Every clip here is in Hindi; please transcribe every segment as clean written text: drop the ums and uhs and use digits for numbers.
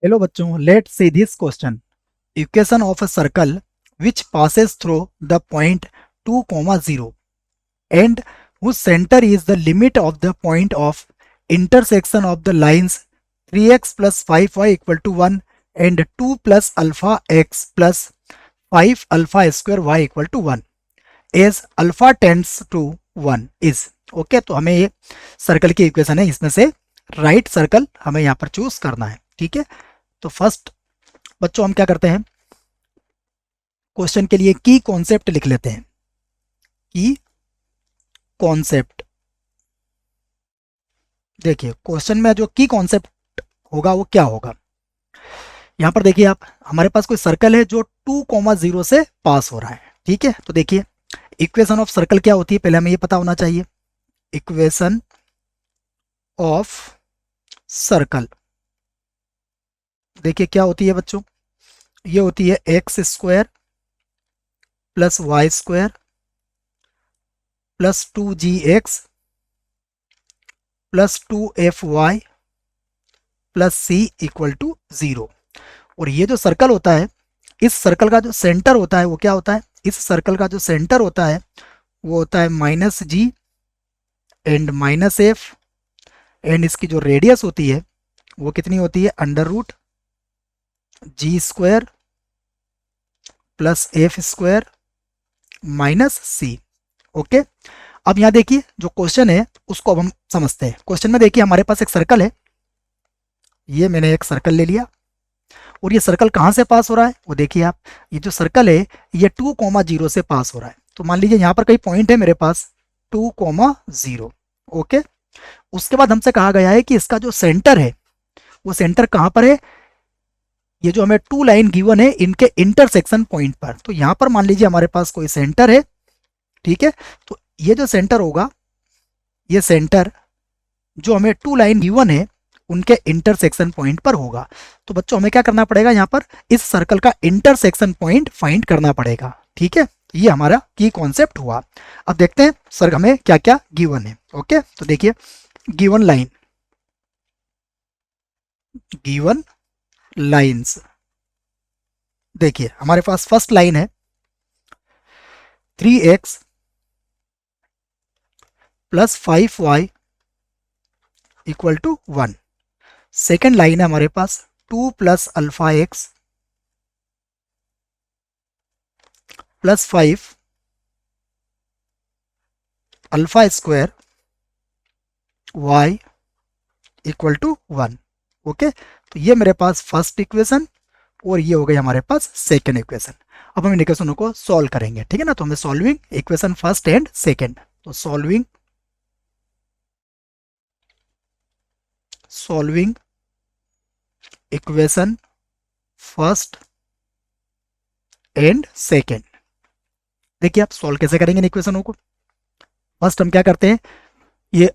हेलो बच्चों, let see this question. Equation of a circle which passes through the point 2, 0 and whose center is the limit of the point of intersection of the lines 3x plus 5y equal to 1 and 2 plus alpha x plus 5 alpha square y equal to 1 as alpha tends to 1 is okay. तो हमें ये सर्कल की इक्वेशन है, इसमें से राइट सर्कल हमें यहाँ पर चूज करना है। ठीक है, तो फर्स्ट बच्चों हम क्या करते हैं, क्वेश्चन के लिए की कॉन्सेप्ट लिख लेते हैं। की कॉन्सेप्ट, देखिए क्वेश्चन में जो की कॉन्सेप्ट होगा वो क्या होगा। यहां पर देखिए आप, हमारे पास कोई सर्कल है जो 2,0 से पास हो रहा है। ठीक है, तो देखिए इक्वेशन ऑफ सर्कल क्या होती है, पहले हमें ये पता होना चाहिए। इक्वेशन ऑफ सर्कल देखिए क्या होती है बच्चों, ये होती है x square plus y square plus 2gx plus 2fy plus c equal to 0। और ये जो सर्कल होता है, इस सर्कल का जो सेंटर होता है वो क्या होता है, इस सर्कल का जो सेंटर होता है वो होता है -g एंड -f एंड इसकी जो रेडियस होती है वो कितनी होती है, √g² प्लस f² माइनस सी। ओके, अब यहाँ देखिए जो क्वेश्चन है उसको अब हम समझते हैं। क्वेश्चन में देखिए हमारे पास एक सर्कल है, ये मैंने एक सर्कल ले लिया और ये सर्कल कहाँ से पास हो रहा है, वो देखिए आप, ये जो सर्कल है ये 2,0 से पास हो रहा है। तो मान लीजिए यहाँ पर कई पॉइंट है मेरे पास 2,0। ओके, उसके बाद हमसे कहा गया है कि इसका जो सेंटर है वो सेंटर कहाँ पर है, ये जो हमें टू लाइन गिवन है इनके इंटरसेक्शन पॉइंट पर। तो यहाँ पर मान लीजिए हमारे पास कोई सेंटर है। ठीक है, तो ये जो सेंटर होगा, ये सेंटर जो हमें टू लाइन गिवन है उनके इंटरसेक्शन पॉइंट पर होगा। तो बच्चों हमें क्या करना पड़ेगा, यहाँ पर इस सर्कल का इंटरसेक्शन पॉइंट फाइंड करना पड़ेगा। ठीक है, ये हमारा की कॉन्सेप्ट हुआ। अब देखते हैं सर हमें क्या क्या गिवन है। ओके, तो देखिए गिवन लाइन, गिवन लाइंस, देखिए हमारे पास फर्स्ट लाइन है 3x plus 5y equal to 1। Second line है हमारे पास 2 plus alpha x plus 5 alpha square y equal to 1। Okay, तो ये मेरे पास फर्स्ट इक्वेशन और ये हो गई हमारे पास सेकेंड इक्वेशन। अब हम इन इक्वेशनों को सॉल्व करेंगे। ठीक है ना, तो हमें solving equation first and second, तो solving equation first and second. देखिए आप सॉल्व कैसे करेंगे इन इक्वेशनों को। फर्स्ट हम क्या करते हैं, ये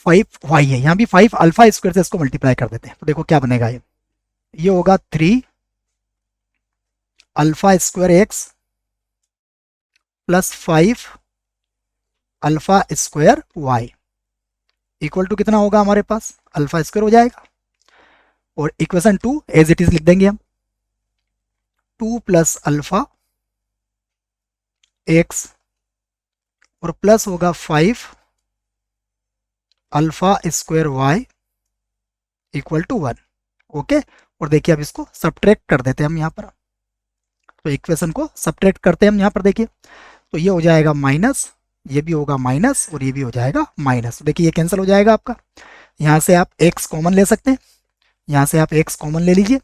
5y है, यहाँ भी 5 अल्फा स्क्वायर से इसको मल्टीप्लाई कर देते हैं। तो देखो क्या बनेगा, ये होगा 3 alpha square x plus 5 alpha square y equal to कितना होगा हमारे पास, अल्फा स्क्वायर हो जाएगा। और इक्वेशन 2 एज इट इज लिख देंगे हम, 2 प्लस अल्फा एक्स और प्लस होगा 5 alpha square y equal to 1। Okay, और देखिए अब इसको सब्ट्रैक्ट कर देते हैं हम यहाँ पर। तो इक्वेशन को सब्ट्रैक्ट करते हैं हम यहाँ पर, देखिए तो ये हो जाएगा माइनस, ये भी होगा माइनस और ये भी हो जाएगा माइनस। तो देखिए ये कैंसिल हो जाएगा आपका, यहाँ से आप x कॉमन ले सकते हैं, यहाँ से आप x कॉमन ले लीजिए।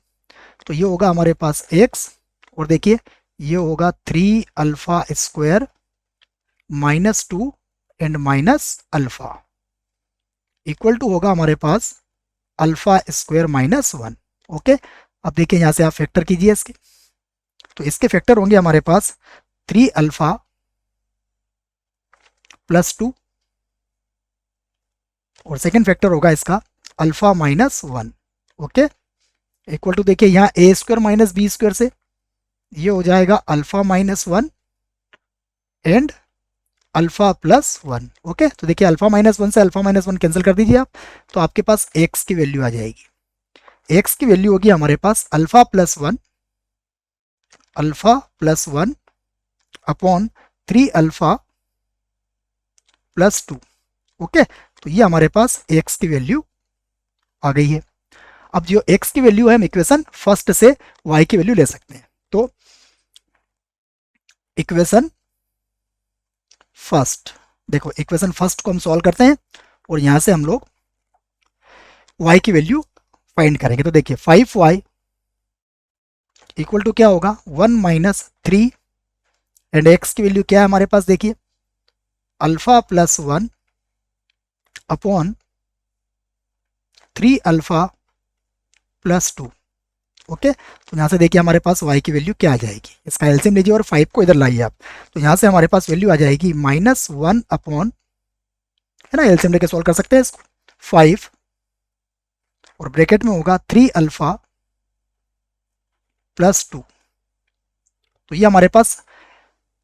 तो ये होगा हमारे पास x और देखिए ये होगा 3 alpha square -2 and minus alpha equal to होगा हमारे पास अल्फा स्क्वायर -1। ओके, अब देखिए यहाँ से आप फैक्टर कीजिए इसके, तो इसके फैक्टर होंगे हमारे पास 3 अल्फा प्लस 2 और सेकेंड फैक्टर होगा इसका अल्फा -1। ओके, इक्वल टू देखिए यहाँ a square minus b square से ये हो जाएगा alpha -1 and alpha plus 1। Okay, तो देखिए अल्फा -1 से अल्फा -1 कैंसिल कर दीजिए आप, तो आपके पास x की वैल्यू आ जाएगी। एक्स की वैल्यू होगी हमारे पास alpha plus one upon 3 alpha plus 2। Okay, तो ये हमारे पास एक्स की वैल्यू आ गई है। अब जो एक्स की वैल्यू है हम इक्वेशन फर्स्ट से वाई की वैल्यू ले सकते हैं। तो इक्वेशन फर्स्ट, देखो इक्वेशन फर्स्ट को हम सॉल्व करते हैं और यहां से हम लोग y की वैल्यू फाइंड करेंगे। तो देखिए 5y इक्वल टू क्या होगा 1 - 3 एंड x की वैल्यू क्या है हमारे पास, देखिए अल्फा+1 अपॉन 3 अल्फा+2। ओके, तो यहाँ से देखिए हमारे पास y की वैल्यू क्या आ जाएगी, इसका एलसीएम लीजिए और 5 को इधर लाइए आप। तो यहाँ से हमारे पास वैल्यू आ जाएगी -1 अपॉन, है ना, एलसीएम लेके सॉल्व कर सकते हैं इसको, 5 और ब्रैकेट में होगा 3 अल्फा+2। तो ये हमारे पास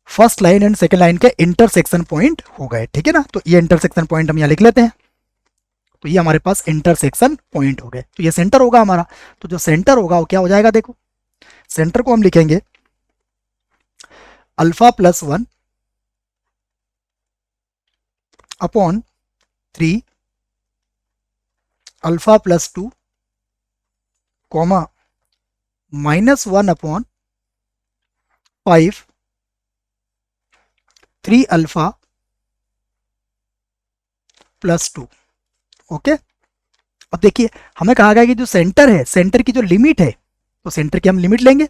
first line and second line के इंटरसेक्शन पॉइंट हो गए, ठीक है ना। तो ये इंटरसेक्शन पॉइंट हम यहाँ लिख लेते हैं। तो ये हमारे पास इंटरसेक्शन पॉइंट हो गए। तो ये सेंटर होगा हमारा। तो जो सेंटर होगा वो क्या हो जाएगा, देखो सेंटर को हम लिखेंगे अल्फा+1 अपॉन 3 अल्फा+2 कॉमा -1 अपॉन 5 3 अल्फा+2। ओके, अब देखिए हमें कहा गया कि जो सेंटर है, सेंटर की जो लिमिट है, तो सेंटर की हम लिमिट लेंगे।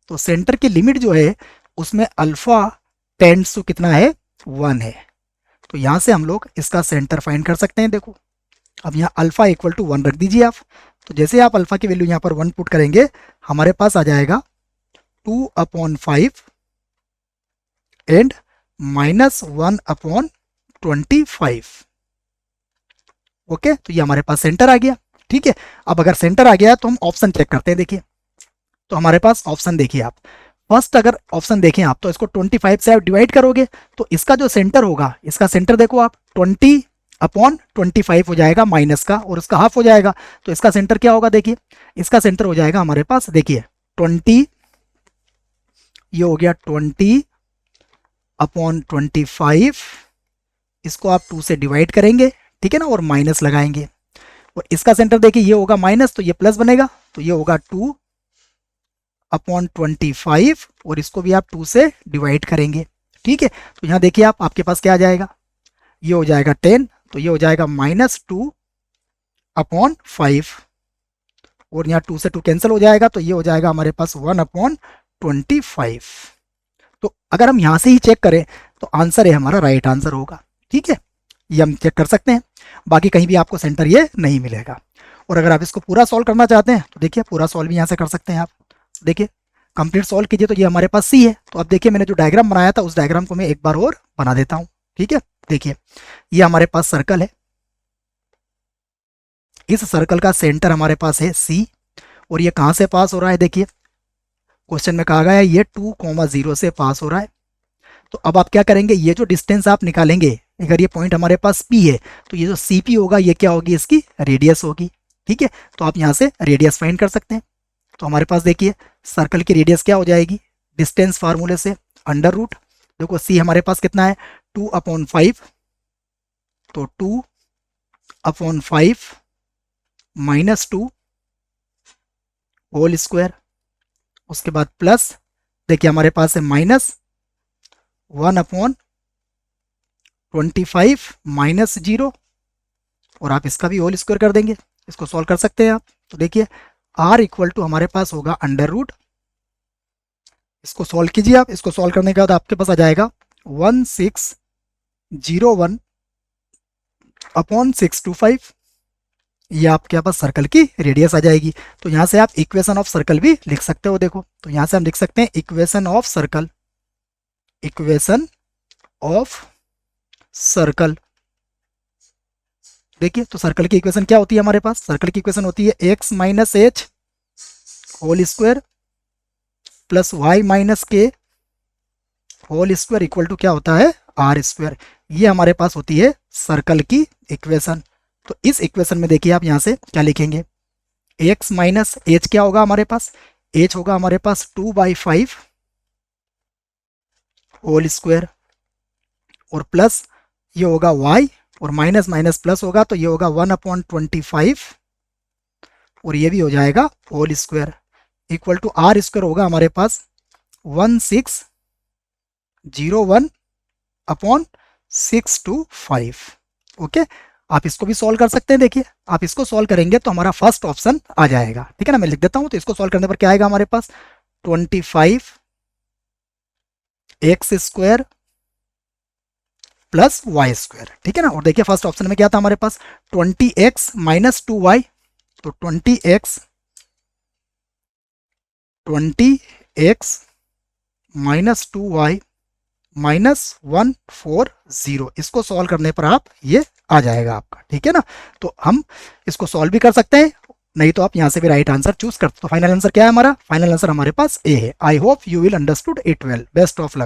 तो सेंटर की लिमिट जो है उसमें अल्फा टेंड्स टू कितना है, 1 है। तो यहां से हम लोग इसका सेंटर फाइंड कर सकते हैं। देखो अब यहाँ अल्फा इक्वल टू 1 रख दीजिए आप। तो जैसे आप अल्फा की वैल्यू यहाँ पर 1 पुट करेंगे हमारे पास आ जाएगा 2/5 एंड -1/25। ओके, तो ये हमारे पास सेंटर आ गया। ठीक है, अब अगर सेंटर आ गया तो हम ऑप्शन चेक करते हैं। देखिए तो हमारे पास ऑप्शन देखिए आप, फर्स्ट अगर ऑप्शन देखें आप तो इसको 25 से आप डिवाइड करोगे तो इसका जो सेंटर होगा, इसका सेंटर देखो आप 20/25 हो जाएगा माइनस का, और उसका हाफ हो जाएगा। तो इसका सेंटर क्या होगा, देखिए इसका सेंटर हो जाएगा हमारे पास, देखिए 20, ये हो गया 20/25, इसको आप 2 से डिवाइड करेंगे, ठीक है ना, और माइनस लगाएंगे। और इसका सेंटर देखिए ये होगा माइनस, तो ये प्लस बनेगा, तो ये होगा 2/25 और इसको भी आप 2 से डिवाइड करेंगे। ठीक है, तो यहाँ देखिए आप, आपके पास क्या आ जाएगा, ये हो जाएगा 10, तो ये हो जाएगा -2/5 और यहाँ 2 से 2 कैंसिल हो जाएगा, तो ये हो जाएगा हमारे पास 1/25। तो अगर हम यहाँ से ही चेक करें तो आंसर है हमारा राइट आंसर होगा। ठीक है, ये हम चेक कर सकते हैं, बाकी कहीं भी आपको सेंटर ये नहीं मिलेगा। और अगर आप इसको पूरा सॉल्व करना चाहते हैं तो देखिए पूरा सॉल्व भी यहाँ से कर सकते हैं आप। देखिए कंप्लीट सॉल्व कीजिए, तो ये हमारे पास सी है। तो अब देखिए मैंने जो डायग्राम बनाया था उस डायग्राम को मैं एक बार और बना देता हूँ। ठीक है, देखिए ये हमारे पास सर्कल है, इस सर्कल का सेंटर हमारे पास है सी, और ये कहाँ से पास हो रहा है, देखिए क्वेश्चन में कहा गया है ये 2,0 से पास हो रहा है। तो अब आप क्या करेंगे, ये जो डिस्टेंस आप निकालेंगे, अगर ये पॉइंट हमारे पास P है तो ये जो CP होगा ये क्या होगी, इसकी रेडियस होगी। ठीक है, तो आप यहाँ से रेडियस फाइंड कर सकते हैं। तो हमारे पास देखिए सर्कल की रेडियस क्या हो जाएगी, डिस्टेंस फार्मूले से अंडर रूट, देखो C हमारे पास कितना है 2/5, तो 2/5 -2 होल स्क्वायर, उसके बाद प्लस देखिए हमारे पास है -1/25 -0, और आप इसका भी होल स्क्वायर कर देंगे, इसको सॉल्व कर सकते हैं आप। तो देखिए R इक्वल टू हमारे पास होगा अंडर रूट, इसको सॉल्व कीजिए आप, इसको सॉल्व करने के बाद आपके पास आ जाएगा 1601/625, ये आपके पास सर्कल की रेडियस आ जाएगी। तो यहाँ से आप इक्वेशन ऑफ सर्कल भी लिख सकते हो। देखो तो यहाँ से हम लिख सकते हैं equation of circle, equation of circle. देखिए तो सर्कल की इक्वेशन क्या होती है हमारे पास, सर्कल की इक्वेशन होती है x - h whole square plus y - k whole square equal to क्या होता है r स्क्वायर। ये हमारे पास होती है सर्कल की इक्वेशन। तो इस इक्वेशन में देखिए आप यहाँ से क्या लिखेंगे, एक्स माइनस एच क्या होगा हमारे पास, एच होगा हमारे पास 2/5 होल स्क्वायर, और प्लस ये होगा y, और माइनस माइनस प्लस होगा तो ये होगा 1/25, और ये भी हो जाएगा whole square, equal to r square होगा हमारे पास 1601/625। ओके, आप इसको भी सॉल्व कर सकते हैं। देखिए आप इसको सॉल्व करेंगे तो हमारा फर्स्ट ऑप्शन आ जाएगा, ठीक है ना। मैं लिख देता हूं, तो इसको सॉल्व करने पर क्या आएगा हमारे पास, 25x² प्लस वाई स्क्वायर, ठीक है ना। और देखिए फर्स्ट ऑप्शन में क्या था हमारे पास, 20x माइनस 2y, तो 20x माइनस 2y माइनस 140, इसको सॉल्व करने पर आप ये आ जाएगा आपका, ठीक है ना। तो हम इसको सॉल्व भी कर सकते हैं, नहीं तो आप यहां से भी राइट आंसर चूज कर। तो फाइनल आंसर क्या है हमारा, फाइनल आंसर हमारे पास ए है। I hope you will understood it well. Best of luck.